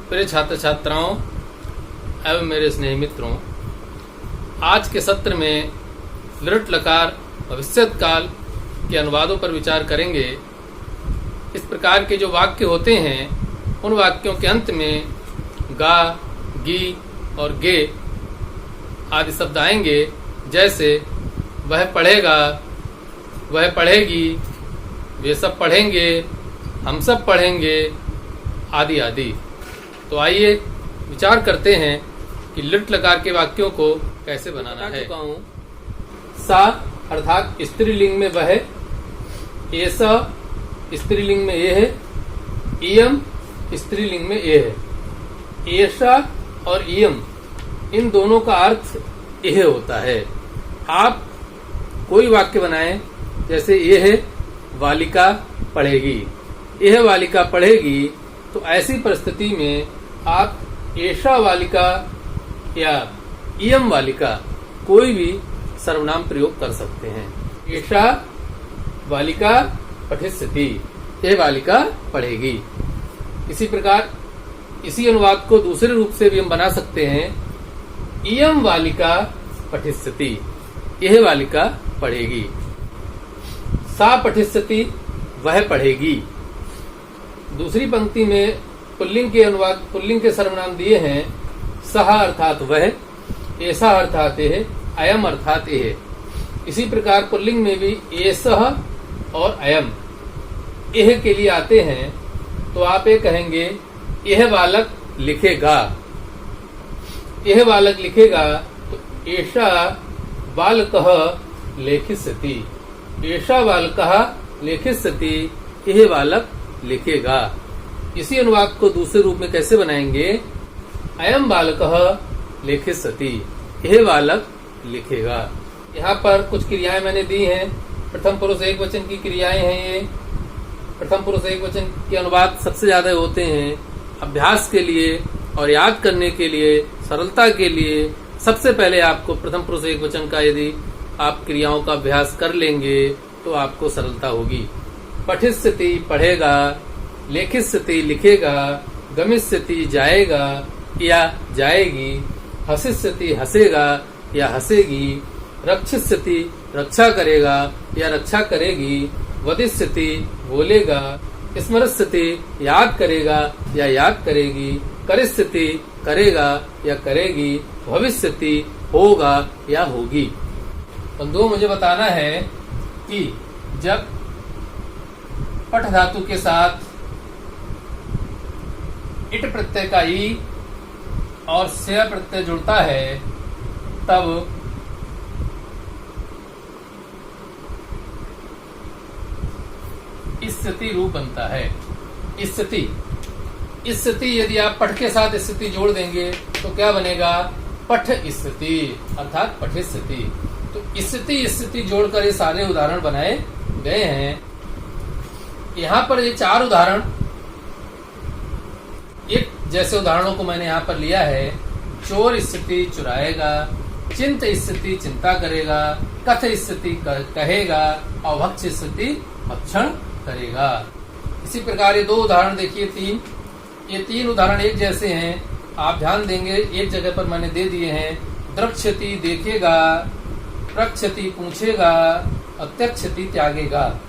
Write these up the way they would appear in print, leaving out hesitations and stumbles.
प्रिय छात्र छात्राओं एवं मेरे स्नेही मित्रों, आज के सत्र में लृट लकार भविष्यत काल के अनुवादों पर विचार करेंगे। इस प्रकार के जो वाक्य होते हैं उन वाक्यों के अंत में गा, गी और गे आदि शब्द आएंगे, जैसे वह पढ़ेगा, वह पढ़ेगी, वे सब पढ़ेंगे, हम सब पढ़ेंगे आदि आदि। तो आइए विचार करते हैं कि लृट लकार के वाक्यों को कैसे बनाना है। सा अर्थात स्त्रीलिंग में वह, ऐसा स्त्रीलिंग में ये है, इयम स्त्रीलिंग में ये है। ऐसा और इयम इन दोनों का अर्थ यह होता है। आप कोई वाक्य बनाएं, जैसे ये है बालिका पढ़ेगी, यह बालिका पढ़ेगी, तो ऐसी परिस्थिति में आप ऐसा बालिका या इयम बालिका कोई भी सर्वनाम प्रयोग कर सकते हैं। ऐसा बालिका पठिष्यति, यह बालिका पढ़ेगी। इसी प्रकार इसी अनुवाद को दूसरे रूप से भी हम बना सकते हैं। इयम बालिका पठिष्यति, यह बालिका पढ़ेगी। सा पठिष्यति, वह पढ़ेगी। दूसरी पंक्ति में पुल्लिंग के अनुवाद, पुल्लिंग के सर्वनाम दिए हैं। सह अर्थात वह, ऐसा अर्थात यह, अयम अर्थात यह। इसी प्रकार पुल्लिंग में भी एसह और अयम यह के लिए आते हैं, तो आप ये कहेंगे यह बालक लिखेगा, यह बालक लिखेगा। तो ऐसा बालकः लेखिष्यति, ऐसा बालकः लेखिष्यति, यह बालक लिखेगा। इसी अनुवाद को दूसरे रूप में कैसे बनाएंगे? अयम बालकः लेखिष्यति, यह बालक लिखेगा। यहाँ पर कुछ क्रियाएं मैंने दी हैं। प्रथम पुरुष एक वचन की क्रियाएं हैं। ये प्रथम पुरुष एक वचन के अनुवाद सबसे ज्यादा होते हैं। अभ्यास के लिए और याद करने के लिए, सरलता के लिए सबसे पहले आपको प्रथम पुरुष एक वचन का यदि आप क्रियाओं का अभ्यास कर लेंगे तो आपको सरलता होगी। पठिष्यति पढ़ेगा, लेखिष्यति लिखेगा, गमिष्यति जाएगा या जाएगी, हसिष्यति हंसेगा या हंसेगी, रक्षिष्यति रक्षा करेगा या रक्षा करेगी, वदिष्यति बोलेगा, स्मरष्यति याद करेगा या याद करेगी, करिष्यति करेगा या करेगी, भविष्यति होगा या होगी। बंधुओं, मुझे बताना है कि जब पठ धातु के साथ इट प्रत्यय का ई और से प्रत्यय जुड़ता है, तब स्थिति रूप बनता है। स्थिति यदि आप पठ के साथ स्थिति जोड़ देंगे तो क्या बनेगा? पठ स्थिति अर्थात पठिष्यति। तो स्थिति जोड़कर ये सारे उदाहरण बनाए गए हैं। यहाँ पर ये चार उदाहरण, एक जैसे उदाहरणों को मैंने यहाँ पर लिया है। चोर स्थिति चुराएगा, चिंत स्थिति चिंता करेगा, कथ स्थिति कहेगा और भक्ष स्थिति भक्षण करेगा। इसी प्रकार ये दो उदाहरण देखिए, ये तीन उदाहरण एक जैसे हैं। आप ध्यान देंगे, एक जगह पर मैंने दे दिए हैं। द्रक्ष्यति देखेगा, प्रक्षति पूछेगा, अत्यक्षति त्यागेगा।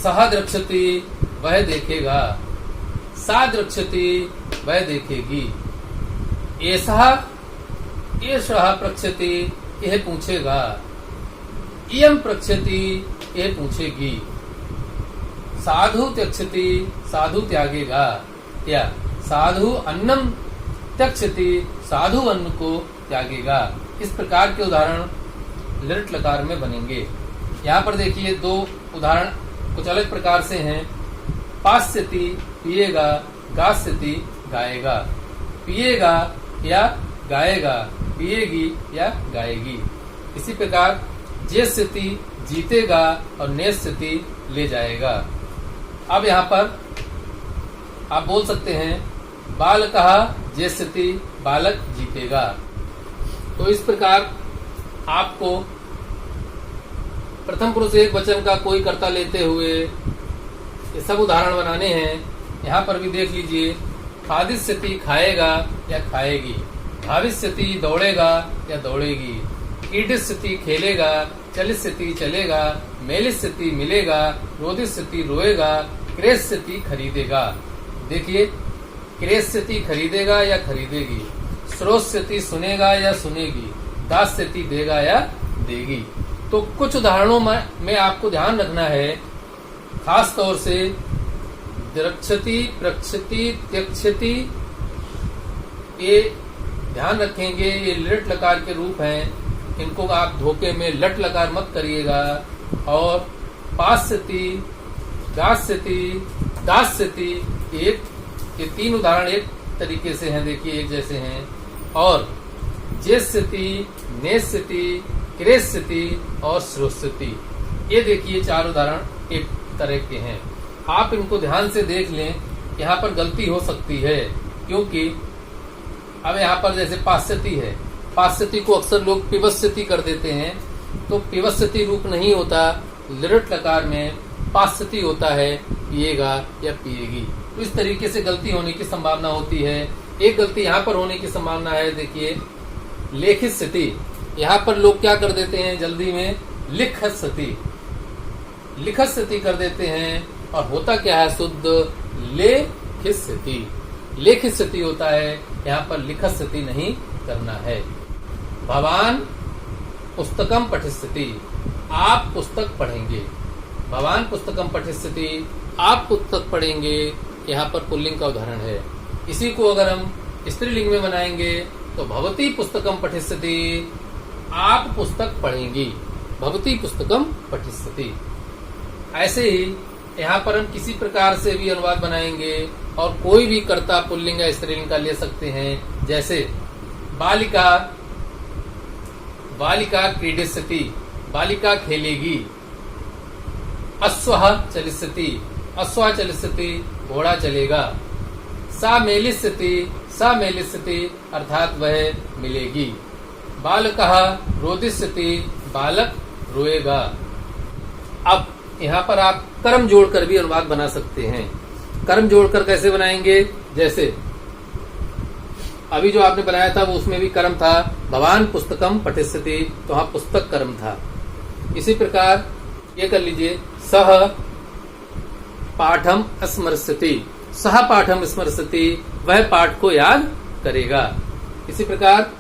सह द्रक्ष्यति वह देखेगा, सा द्रक्ष्यति वह देखेगी, ऐसा प्रक्षति यह पूछेगा, इयम प्रक्षति यह पूछेगी, साधु त्यक्षति साधु त्यागेगा, या साधु अन्नम त्यक्षति साधु अन्न को त्यागेगा। इस प्रकार के उदाहरण लृट लकार में बनेंगे। यहाँ पर देखिए दो उदाहरण कुछ अलग प्रकार से हैं। पास्यति पिएगा, गास्यति गाएगा, पिएगा या गाएगा, पिएगी या गाएगी। इसी प्रकार जेस्यति जीतेगा और नेस्यति ले जाएगा। अब यहाँ पर आप बोल सकते हैं बालकः जेस्यति बालक जीतेगा। तो इस प्रकार आपको प्रथम पुरुष एक वचन का कोई कर्ता लेते हुए ये सब उदाहरण बनाने हैं। यहाँ पर भी देख लीजिए, खादिष्यति खाएगा या खाएगी, धाविष्यति दौड़ेगा या दौड़ेगी, क्रीडिष्यति खेलेगा, चलिष्यति चलेगा, मेलिष्यति मिलेगा, रोदिष्यति रोएगा, क्रेष्यति खरीदेगा। देखिए, क्रेष्यति खरीदेगा या खरीदेगी, श्रोष्यति सुनेगा या सुनेगी, दास्यति देगा या देगी। तो कुछ उदाहरणों में आपको ध्यान रखना है, खास तौर से द्रक्षति, प्रक्षति, त्यक्षति, ये ध्यान रखेंगे। ये लिट लकार के रूप हैं, इनको आप धोखे में लट लकार मत करिएगा। और पास्यति, गास्यति, दास्यति, ये तीन उदाहरण एक तरीके से हैं, देखिए एक जैसे हैं। और जेस्यति, नेस्यति, क्रेष्यति और श्रोष्यति, ये देखिए चार उदाहरण एक तरह के हैं। आप इनको ध्यान से देख लें, यहाँ पर गलती हो सकती है, क्योंकि अब यहाँ पर जैसे पास्यति है, पास्यति को अक्सर लोग पिबस्यति कर देते हैं, तो पिबस्यति रूप नहीं होता, लिट लकार में पास्यति होता है, पिएगा या पिएगी। तो इस तरीके से गलती होने की संभावना होती है। एक गलती यहाँ पर होने की संभावना है, देखिए लेखिष्यति, यहाँ पर लोग क्या कर देते हैं जल्दी में, लिखस्यति, लिखस्यति कर देते हैं, और होता क्या है शुद्ध लेखिष्यति, लेखिष्यति होता है, यहाँ पर लिखस्यति नहीं करना है। भवान पुस्तकम पठिष्यति, आप पुस्तक पढ़ेंगे, भवान पुस्तकम पठिष्यति, आप पुस्तक पढ़ेंगे, यहाँ पर पुल्लिंग का उदाहरण है। इसी को अगर हम स्त्रीलिंग में बनाएंगे तो भवती पुस्तकम पठिष्यति, आप पुस्तक पढ़ेंगी, भवती पुस्तकम पठिष्यति। ऐसे ही यहाँ पर हम किसी प्रकार से भी अनुवाद बनाएंगे और कोई भी कर्ता पुल्लिंग या स्त्रीलिंग का ले सकते हैं। जैसे बालिका, बालिका क्रीडिष्यति, बालिका खेलेगी। अश्वः चलिष्यति, अश्वः चलिष्यति, घोड़ा चलेगा। सा मेलिष्यति, सा मेलिष्यति, अर्थात वह मिलेगी। बालकः रोदिष्यति, बालक रोएगा। अब यहाँ पर आप कर्म जोड़कर भी अनुवाद बना सकते हैं। कर्म जोड़कर कैसे बनाएंगे, जैसे अभी जो आपने बनाया था वो उसमें भी कर्म था, भवान पुस्तकम पठिष्यति, तो वहां पुस्तक कर्म था। इसी प्रकार ये कर लीजिए, सह पाठम स्मरस्यति, सह पाठम स्मरस्यति, वह पाठ को याद करेगा। इसी प्रकार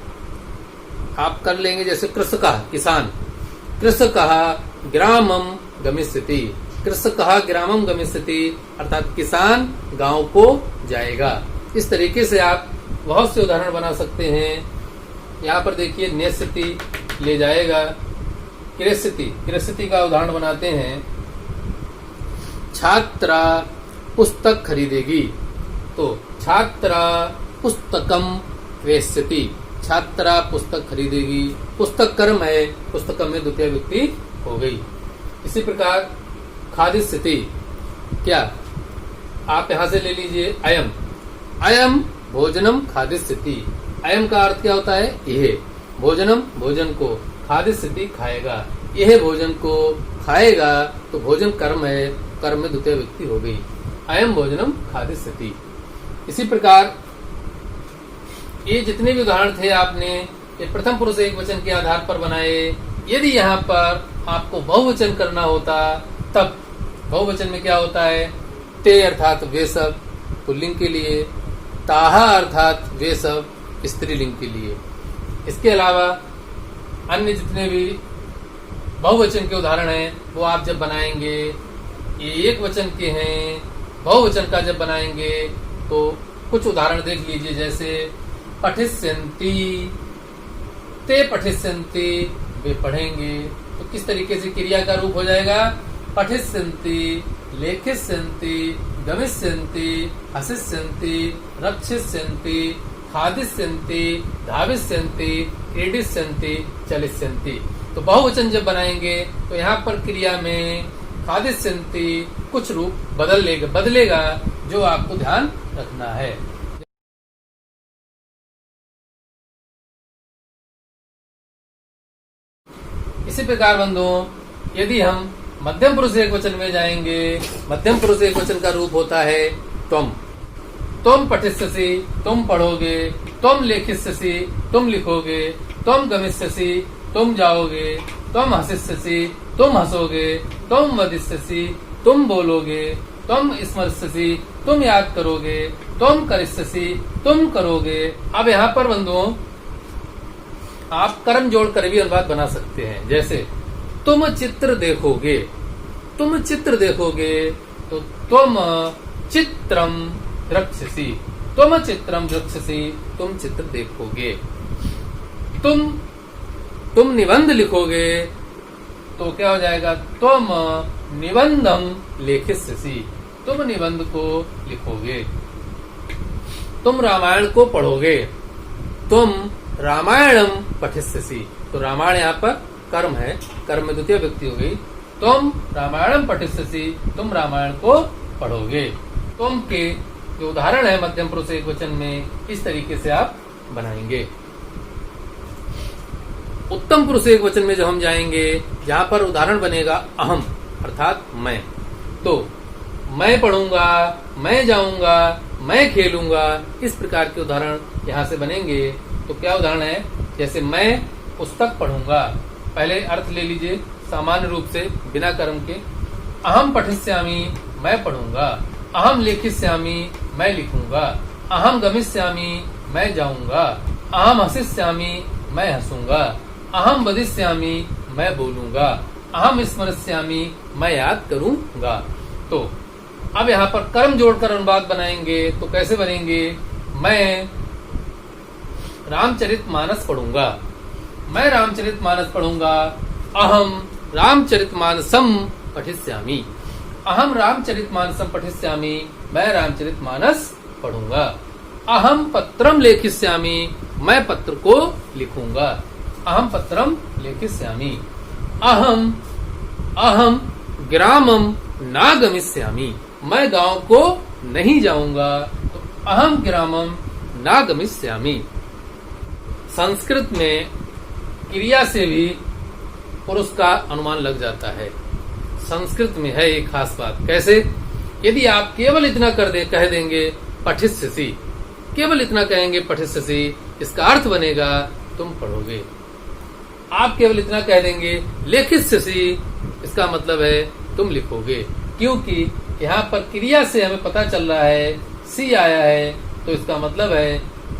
आप कर लेंगे जैसे कृषकः, किसान, कृषकः ग्रामम गमिष्यति, कृषकः ग्रामम गमिष्यति, अर्थात किसान गांव को जाएगा। इस तरीके से आप बहुत से उदाहरण बना सकते हैं। यहाँ पर देखिए नेष्यति ले जाएगा, क्रेष्यति, क्रेष्यति का उदाहरण बनाते हैं। छात्रा पुस्तक खरीदेगी, तो छात्रा पुस्तकम क्रेष्यति, छात्रा पुस्तक खरीदेगी। पुस्तक कर्म है, पुस्तकम में द्वितीय विभक्ति हो गई। इसी प्रकार खादिष्यति, क्या आप यहां से ले लीजिए अयम, अयम भोजनम खादिष्यति, अयम का अर्थ क्या होता है, यह भोजनम, भोजन को, खादिष्यति खाएगा, यह भोजन को खाएगा, तो भोजन कर्म है, कर्म में द्वितीय विभक्ति हो गई। अयम भोजनम खादिष्यति। इसी प्रकार ये जितने भी उदाहरण थे आपने ये प्रथम पुरुष एक वचन के आधार पर बनाए। यदि यहाँ पर आपको बहुवचन करना होता, तब बहुवचन में क्या होता है, ते अर्थात वे सब पुल्लिंग के लिए, ताहा अर्थात वे सब स्त्रीलिंग के लिए। इसके अलावा अन्य जितने भी बहुवचन के उदाहरण हैं वो आप जब बनाएंगे, ये एक वचन के हैं, बहुवचन का जब बनाएंगे तो कुछ उदाहरण देख लीजिए। जैसे पठिष्यन्ति, ते पठिष्यन्ति, वे पढ़ेंगे, तो किस तरीके से क्रिया का रूप हो जाएगा, पठिष्यन्ति, लेखिष्यन्ति, गमिष्यन्ति, हसिष्यन्ति, रक्षिष्यन्ति, खादिष्यन्ति, धाविष्यन्ति, क्रीडिष्यन्ति, चलिष्यन्ति। तो बहुवचन जब बनाएंगे तो यहाँ पर क्रिया में खादिष्यन्ति कुछ रूप बदलेगा, जो आपको ध्यान रखना है। इसी प्रकार बंधुओं, यदि हम मध्यम पुरुष एक वचन में जाएंगे, मध्यम पुरुष एक वचन का रूप होता है त्वम। तुम पठिष्यसि तुम पढ़ोगे, तुम लेखिष्यसि तुम लिखोगे, तुम गमिष्यसि तुम जाओगे, तुम हसिष्यसि तुम हंसोगे, तुम वदिष्यसि तुम बोलोगे, तुम स्मरिष्यसि तुम याद करोगे, तुम करिष्यसि तुम करोगे। अब यहाँ पर बंधुओं आप कर्म जोड़कर भी अनुवाद बना सकते हैं। जैसे तुम चित्र देखोगे, तुम चित्र देखोगे तो तुम चित्रम द्रक्ष्यसि, तुम चित्रम द्रक्ष्यसि तुम चित्र देखोगे। तुम निबंध लिखोगे तो क्या हो जाएगा, तुम निबंधम लेखिष्यसि, तुम निबंध को लिखोगे। तुम रामायण को पढ़ोगे, तुम रामायणम पठिष्यसि, तो रामायण यहाँ पर कर्म है, कर्म में द्वितीय व्यक्ति हो गई। तुम रामायणम पठिष्यसि तुम रामायण को पढ़ोगे। तुम के जो उदाहरण है मध्यम पुरुष एकवचन में, इस तरीके से आप बनाएंगे। उत्तम पुरुष एकवचन में जो हम जाएंगे, जहां पर उदाहरण बनेगा अहम अर्थात मैं, तो मैं पढ़ूंगा, मैं जाऊंगा, मैं खेलूंगा, इस प्रकार के उदाहरण यहाँ से बनेंगे। तो क्या उदाहरण है, जैसे मैं पुस्तक पढ़ूंगा, पहले अर्थ ले लीजिए सामान्य रूप से बिना कर्म के। अहम पठिष्यामि मैं पढ़ूंगा, अहम लेखिष्यामि मैं लिखूंगा, अहम गमिष्यामि मैं जाऊंगा, अहम हसिष्यामि मैं हंसूंगा, अहम वदिष्यामि मैं बोलूंगा, अहम स्मरिष्यामि मैं याद करूंगा। तो अब यहाँ पर कर्म जोड़कर अनुवाद बनाएंगे तो कैसे बनेंगे, मैं रामचरितमानस पढ़ूंगा, मैं रामचरितमानस पढ़ूंगा, अहम रामचरितमानसम पठिष्यामि, अहम रामचरितमानसम पठिष्यामि मैं रामचरितमानस पढ़ूंगा, अहम पत्रम लेखिष्यामि मैं पत्र को लिखूंगा, अहम पत्रम लेखिष्यामि, अहम ग्रामम ना गमिष्यामि मैं गांव को नहीं जाऊंगा, तो अहम ग्रामम ना गमिष्यामि। संस्कृत में क्रिया से भी पुरुष का अनुमान लग जाता है। संस्कृत में है एक खास बात, कैसे, यदि आप केवल इतना कह देंगे पठिष्यसि, केवल इतना कहेंगे पठिष्यसि, इसका अर्थ बनेगा तुम पढ़ोगे। आप केवल इतना कह देंगे लेखिष्यसि, इसका मतलब है तुम लिखोगे, क्योंकि यहाँ पर क्रिया से हमें पता चल रहा है सी आया है, तो इसका मतलब है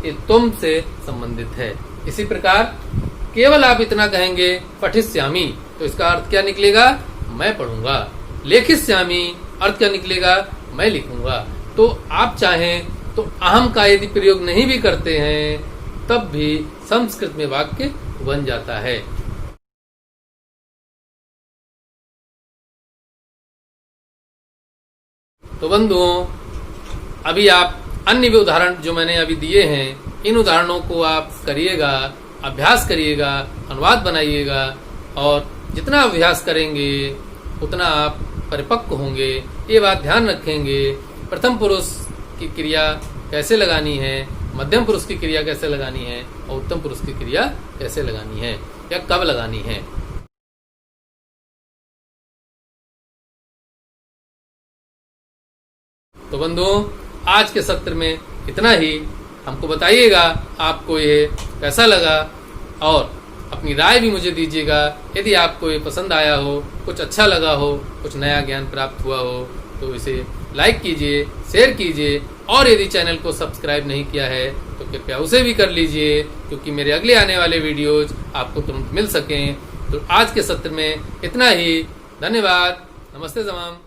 ये तुम से संबंधित है। इसी प्रकार केवल आप इतना कहेंगे पठिष्यामि, तो इसका अर्थ क्या निकलेगा, मैं पढ़ूंगा। लेखिष्यामि अर्थ क्या निकलेगा, मैं लिखूंगा। तो आप चाहें तो अहम का यदि प्रयोग नहीं भी करते हैं तब भी संस्कृत में वाक्य बन जाता है। तो बंधुओं, अभी आप अन्य भी उदाहरण जो मैंने अभी दिए हैं, इन उदाहरणों को आप करिएगा, अभ्यास करिएगा, अनुवाद बनाइएगा, और जितना अभ्यास करेंगे उतना आप परिपक्व होंगे। ये बात ध्यान रखेंगे, प्रथम पुरुष की क्रिया कैसे लगानी है, मध्यम पुरुष की क्रिया कैसे लगानी है, और उत्तम पुरुष की क्रिया कैसे लगानी है या कब लगानी है। तो बंधुओं, आज के सत्र में इतना ही। हमको बताइएगा आपको ये कैसा लगा, और अपनी राय भी मुझे दीजिएगा। यदि आपको ये पसंद आया हो, कुछ अच्छा लगा हो, कुछ नया ज्ञान प्राप्त हुआ हो, तो इसे लाइक कीजिए, शेयर कीजिए, और यदि चैनल को सब्सक्राइब नहीं किया है तो कृपया उसे भी कर लीजिए, क्योंकि मेरे अगले आने वाले वीडियोज आपको तुरंत मिल सकें। तो आज के सत्र में इतना ही। धन्यवाद। नमस्ते तमाम।